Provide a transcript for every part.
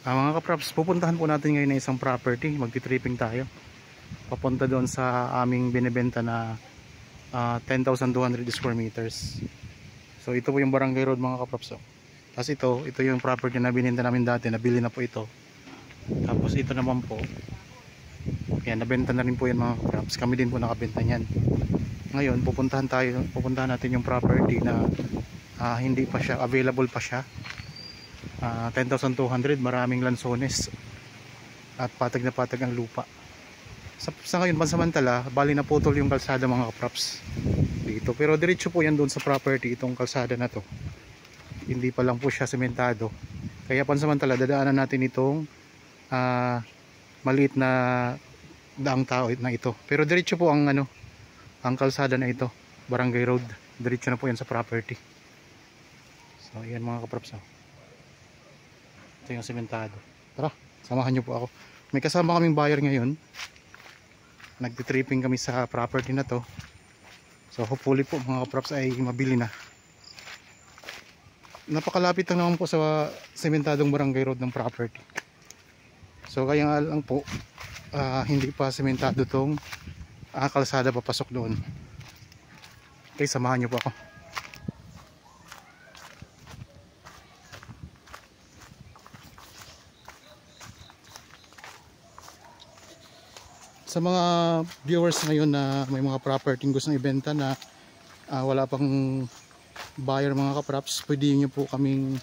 Mga kaprops, pupuntahan po natin ngayon na isang property. Magti-tripping tayo. Papunta doon sa aming binibenta na 10,200 square meters. So ito po yung Barangay Road mga kaprops. Tapos ito yung property na bininta namin dati. Nabili na po ito. Tapos ito naman po. Kaya nabenta na rin po yan mga kaprops. Kami din po nakabenta niyan. Ngayon pupuntahan natin yung property na hindi pa siya available pa siya. 10,200, maraming lansones at patag na patag ang lupa. Sa ngayon pansamantala, bali na putol yung kalsada mga kaprops dito, pero diretso po yan doon sa property, itong kalsada na to. Hindi pa lang po siya sementado, kaya pansamantala dadaanan natin itong maliit na daang tao na ito, pero diretso po ang ang kalsada na ito, Barangay Road. Diretso na po yan sa property. So ayan mga kaprops, ito yung sementado. Tara, samahan nyo po ako. May kasama kaming buyer ngayon. Nagtitripping kami sa property na to. So hopefully po mga kaprops ay mabili na. Napakalapit lang naman po sa sementadong Barangay Road ng property. So kaya nga lang po hindi pa sementado tong kalsada papasok doon. Okay, samahan nyo po ako. Sa mga viewers ngayon na may mga property gustong ibenta na wala pang buyer mga kaprops, pwede nyo po kaming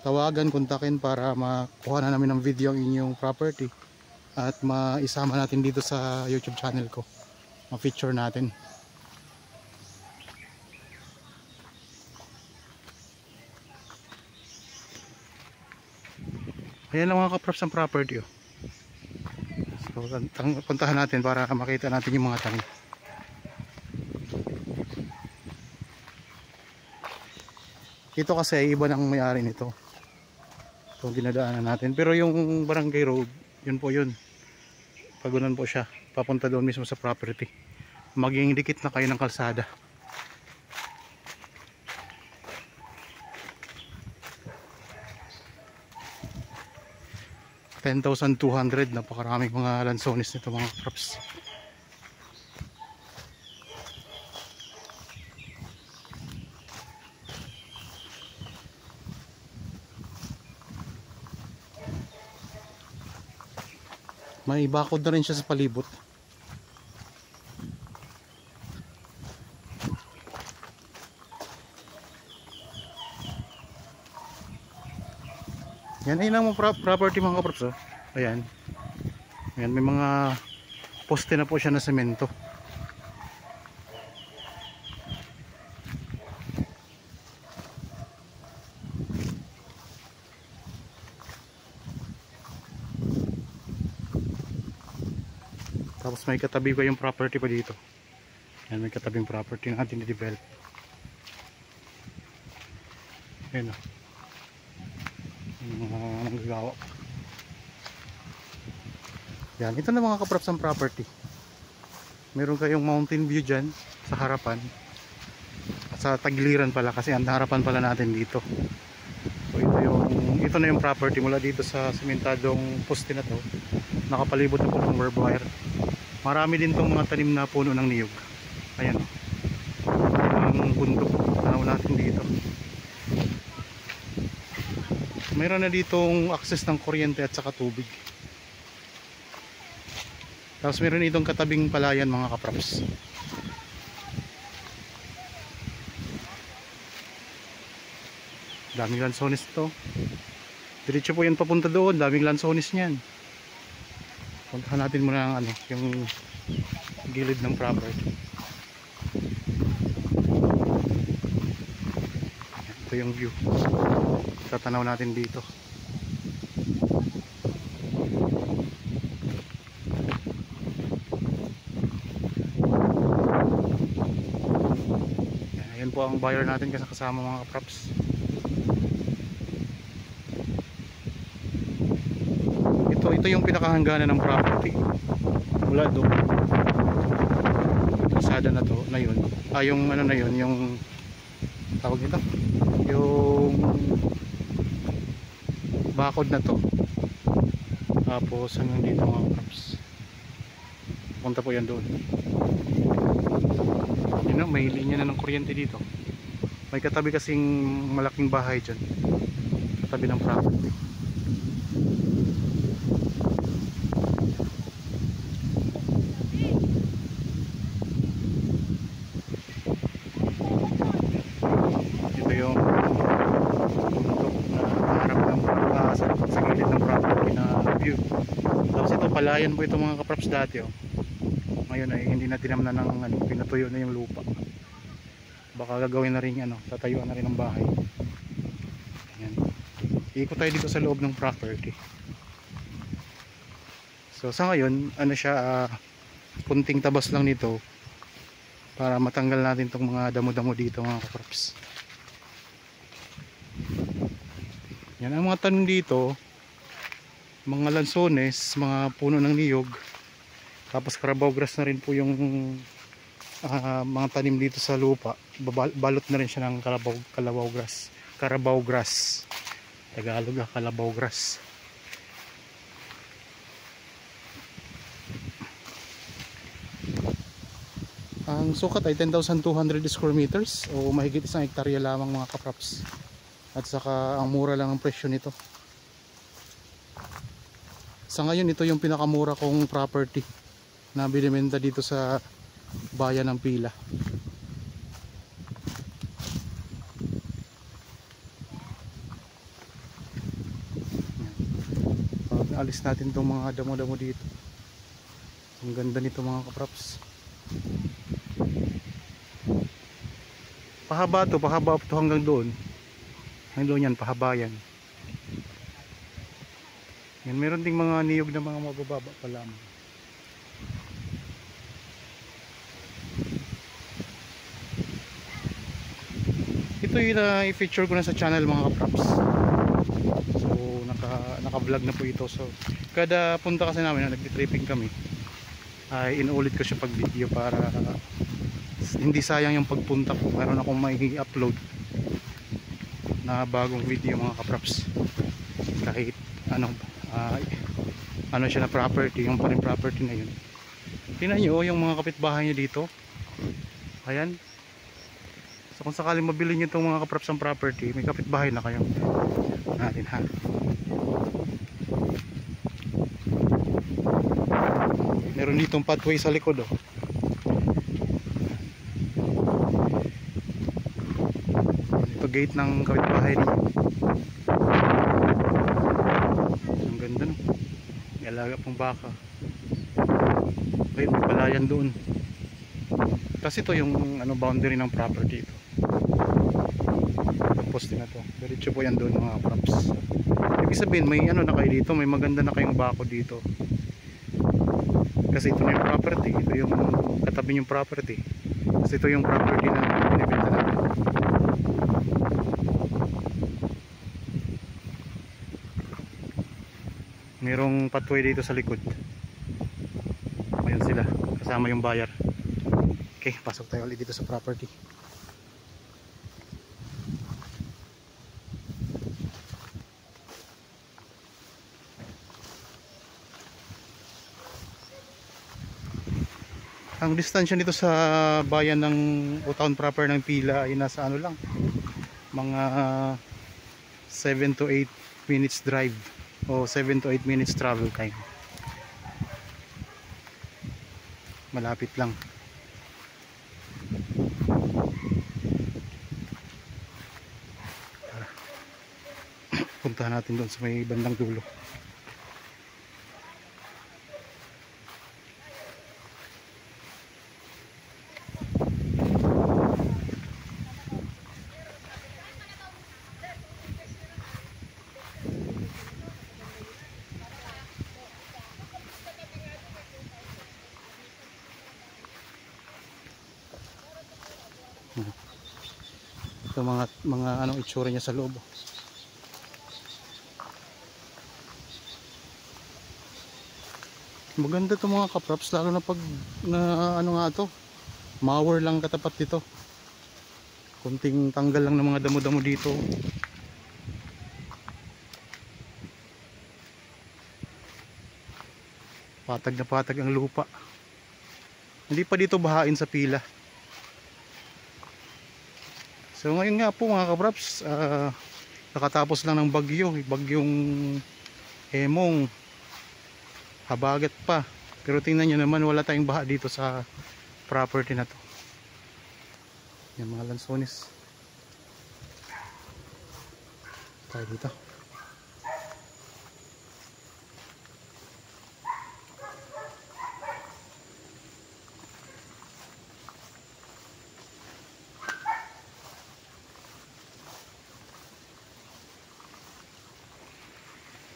tawagan, kontakin para makuha na namin ng video ang inyong property at maisama natin dito sa YouTube channel ko, ma-feature natin. Ayan lang mga kaprops ang property. So, puntahan natin para makita natin yung mga tanim. Ito kasi ay iba ng may-ari nito. So dinadaanan natin. Pero yung Barangay Road, yun po yun. Pagunan po siya. Papunta doon mismo sa property. Maging dikit na kayo ng kalsada. $10,200, napakaraming mga lansones nito mga props. May bakod na rin siya sa palibot. Yan ay lang property mga kaprops. Ayan. Ayan, may mga poste na po siya na semento. Tapos may katabi pa yung property pa dito. Ayan, may katabing property na ating i-develop. Ayan o. Nanggagawa pa. Yan, ito na mga kaprops ang property. Meron kayong mountain view dyan sa harapan at sa tagiliran pala, kasi ang harapan pala natin dito. So ito na yung property mula dito sa sementadong poste na to. Nakapalibot na po ng barbed wire. Marami din tong mga tanim na puno ng niyog. Ayan o, ang bundok tanaw natin dito. Mayroon na ditong access ng kuryente at saka tubig. Tapos meron itong katabing palayan mga kaprops. Daming lansones ito. Diretso po yan papunta doon. Daming lansones niyan. Puntahan natin muna ang yung gilid ng property. Ito yung view. Tatanaw natin dito. Ayan po ang buyer natin kasama mga kaprops. Ito yung pinakahangganan ng property. Mula doon. Kalsada na to, na yun. Yung na yun, yung tawag nito, yung bakod na to, Tapos hanggang dito mga kapraps. Punta po yan doon. Yun know, may linya na ng kuryente dito. May katabi kasing malaking bahay dyan, katabi ng property. Ito yung bundok na harap ng sa gilid ng property na view. Tapos ito palayan po ito mga kapraps dati oh. Ngayon ay hindi na tinamnan ng ano, pinatuyo na yung lupa. Baka gagawin na rin ano, tatayuan na rin ng bahay. Ayan. Ikot tayo dito sa loob ng property. So sa ngayon, ano siya, kunting tabas lang nito para matanggal natin tong mga damo-damo dito mga kaprops. Yan ang mga tanim dito, mga lansones, mga puno ng niyog. Tapos carabao grass na rin po yung mga tanim dito sa lupa. Balot na rin siya ng carabao grass. Carabao grass. Tagalog carabao grass. Ang sukat ay 10,200 square meters o mahigit 1 hektarya lamang mga kaprops. At saka ang mura lang ang presyo nito. Sa ngayon ito yung pinakamura kong property na binibenta dito sa bayan ng Pila. Alis natin itong mga damo-damo dito. Ang ganda nito mga kaprops. Pahaba to hanggang doon. Hanggang doon yan, pahaba yan. Yan, meron ding mga niyog na mga mabababa pa lamang. Ito yung i-feature ko na sa channel mga kaprops. So naka-vlog na po ito. So kada punta kasi namin na nagti-tripping kami ay inuulit ko siya pag video para hindi sayang yung pagpunta ko. Meron akong may upload na bagong video mga kaprops. Kahit ano siya na property, yung pa rin property na yun. Tingnan nyo yung mga kapitbahay nyo dito. Ayan. So kung sakaling mabili nyo itong mga kaprops ang property, may kapitbahay na kayo natin ha. Meron ditong pathway sa likod oh. Ito gate ng kapitbahay niyo. Ang ganda no. May alaga pong baka. Ayun, may palayan doon. Kasi ito yung boundary ng property ito. Tapos din na to. Diretso po yan doon mga props. Ibig sabihin may na kayo dito, may maganda na kayong bako dito. Kasi ito na yung property, ito yung katabi yung property. Kasi ito yung property na binibenta natin. Merong pathway dito sa likod. Ayan sila, kasama yung buyer. Okay, pasok tayo ulit dito sa property. Ang distansya nito sa bayan ng o town proper ng Pila ay nasa lang, mga 7 to 8 minutes drive o 7 to 8 minutes travel time. Malapit lang. Puntahan natin doon sa may bandang dulo. Ito mga anong itsura niya sa loob. Maganda to mga kaprops, lalo na pag nga to, mower lang katapat dito. Kunting tanggal lang ng mga damo-damo dito. Patag na patag ang lupa. Hindi pa dito bahain sa pila. So ngayon nga po mga kabraps, nakatapos lang ng bagyong Emong. Habagat pa. Pero tingnan nyo naman, wala tayong baha dito sa property na to. Yan mga lansones. Tayo dito.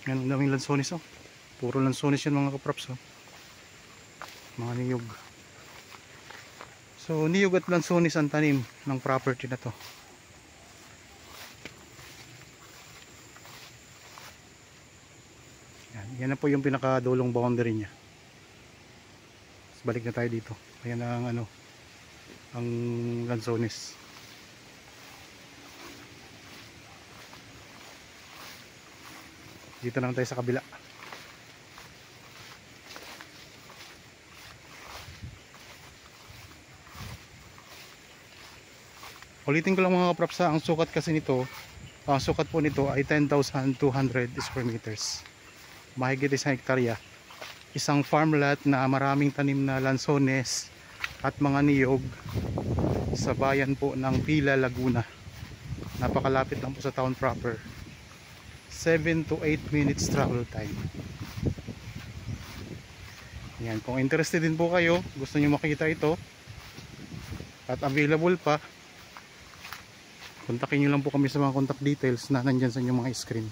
Yan, ang daming lansones oh. Puro lansones yan mga kaprops oh. Mga niyog. So niyog at lansones ang tanim ng property na to. Yan na po yung pinakadulong boundary niya. So, balik na tayo dito. Ayan ang ano, ang lansones. Dito lang tayo sa kabila. Ulitin ko lang mga kaprops, ang sukat kasi nito, ang sukat po nito ay 10,200 square meters. Mahigit isang hektarya. Isang farm lot na maraming tanim na lansones at mga niyog sa bayan po ng Pila, Laguna. Napakalapit lang po sa town proper. 7 to 8 minutes travel time. Yan, kung interested din po kayo, gusto niyo makita ito at available pa, kontakin nyo lang po kami sa mga contact details na nandyan sa inyong mga screen.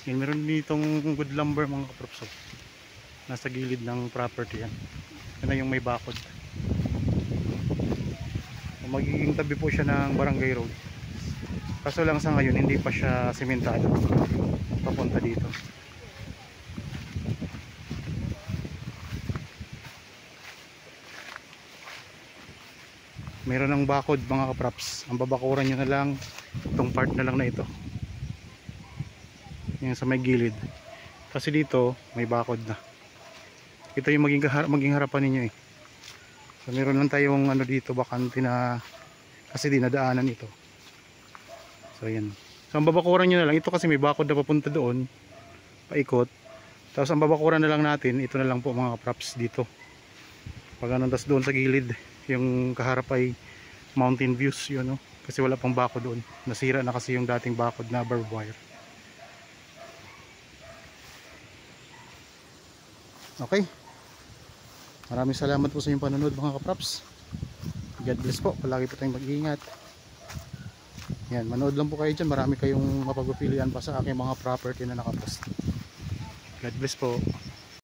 Yan, meron ditong good lumber mga kaprops. Nasa gilid ng property yan. Yan na yung may bakod. Magiging tabi po siya ng barangay road. Kaso lang sa ngayon hindi pa siya sementado papunta dito. Meron ng bakod mga kaprops. Ang babakuran nyo na lang itong part na lang na ito. Yan sa may gilid. Kasi dito may bakod na. Ito yung maging harapan ninyo eh. So meron lang tayong ano dito bakante na kasi dinadaanan ito. So yan. So ang babakuran nyo na lang ito kasi may bakod na papunta doon. Paikot. Tapos ang babakuran na lang natin ito na lang po mga kaprops dito. Pag anong tas doon sa gilid yung kaharap ay mountain views yun no? Kasi wala pang bakod doon. Nasira na kasi yung dating bakod na barbed wire. Okay, maraming salamat po sa inyong panonood mga kaprops. God bless po, palagi po tayong mag-iingat. Yan, manood lang po kayo dyan. Marami kayong mapagpipilian pa sa aking mga property na nakapost. God bless po.